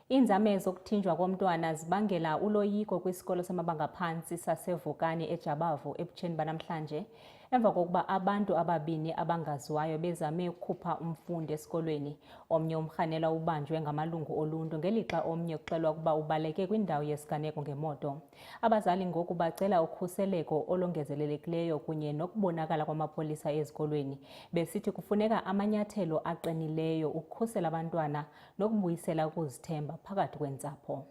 Inzame zokuthinjwa komntwana zibangela uloyiko kwisikolo samabanga aphansi saseVukani eJabavu ebutsheni banamhlanje emva kokuba abantu ababini abangaziwayo bezame ukukhupha umfundi esikolweni. Omnye umrhanelwa ubanjwe ngamalungu oluntu ngelixa omnye kuxelwa ukuba ubaleke kwindawo yesiganeko ngemoto. Abazali ngoku bacela ukhuseleko olongezelelekileyo kunye nokubonakala kwamapolisa ezikolweni, besithi kufuneka amanyathelo aqinileyo ukukhusela abantwana nokubuyisela ukuzithemba phakathi kwentsapho.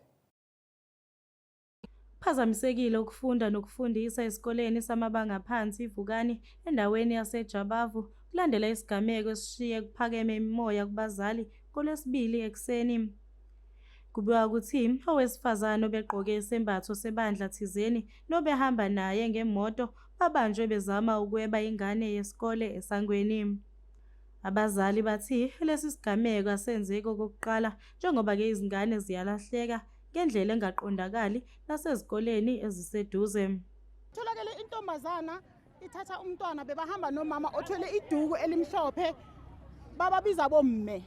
Phazamisekile ukufunda nokufundisa esikoleni samabanga aphansi iVukani endaweni yaseJabavu kulandela isigameko esishiye kuphakeme imimoya kubazali ngoLwesibili ekuseni. Kubikwa ukuthi owesifazane obegqoke isembatho sebandla thizeni nobehamba naye ngemoto babanjwe bezama ukweba ingane yesikole esangweni. Abazali bathi lesi sigameko asenzeki okokuqala njengoba-ke izingane ziyalahleka ngendlela engaqondakali nasezikoleni eziseduze. Tholakele intombazana ithatha umntwana bebahamba nomama othwele iduku elimhlophe bababiza bomme.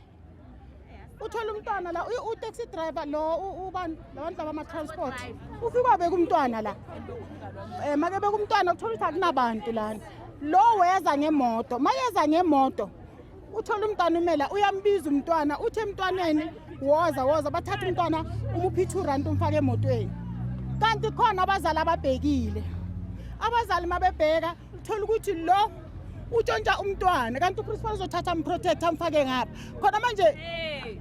Uthola umntwana la u-taxi driver lo labantu abama-transport ufika beka umntwana la. Make beka umntwana uthola ukuthi akunabantu lana. Lo weza ngemoto, mayeza ngemoto uthola umntwana umela uyambiza umntwana uthi emntwaneni woza bathatha umntwana umuphi R2 umfake emotweni. Kanti khona abazali ababhekile. Abazali mabebheka uthola ukuthi lo utshontsha umntwana kanti uprincipal uzothatha umprotect amfake ngapha. Khona manje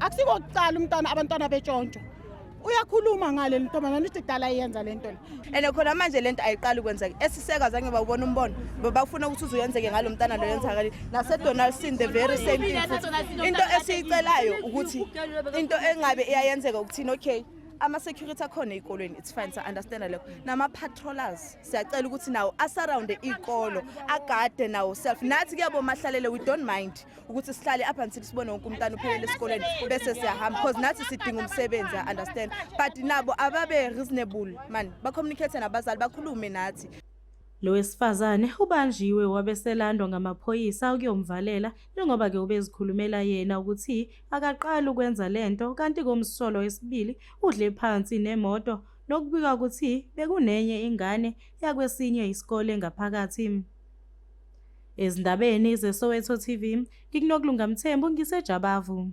akusikokucala umntwana abantwana betshontsho. Uyakhuluma ngale ntombazana ukuthi kudala iyenza lento le. Ene khona manje lento ayiqali ukwenzeka. Esiseka zange bawubona umbono. Bafuna ukuthi uzuyenzeke ngalo mntana lo yenzakala. NaseDonaldson the very same thing. Into esiyicelayo ukuthi into engabe iyayenzeka ukuthini okay. Ama-security akhona ey'kolweni, it's fine, sa-understand lokho. Nama-patrollers, siyacela ukuthi nawo asaround iy'kolo, agade nawo self. Nathi kuyabo mahlalele, we don't mind ukuthi sihlale up until sibone wonke umntana uphelele esikoleni bese siyahamba because nathi sidinga umsebenzi, understand. But nabo ababe reasonable, man, ba-communicate nabazali, bakhulume nathi. Lo wesifazane ubanjiwe wabeselandwa ngamaphoyisa ukuyomvalela njengoba-ke ubezikhulumela yena ukuthi akaqali ukwenza lento kanti komsolo wesibili udle phansi nemoto nokubika ukuthi bekunenye ingane yakwesinye isikole ngaphakathi. Ezindabeni zeSoweto TV, ngikuNokulunga Mthembu ngiseJabavu.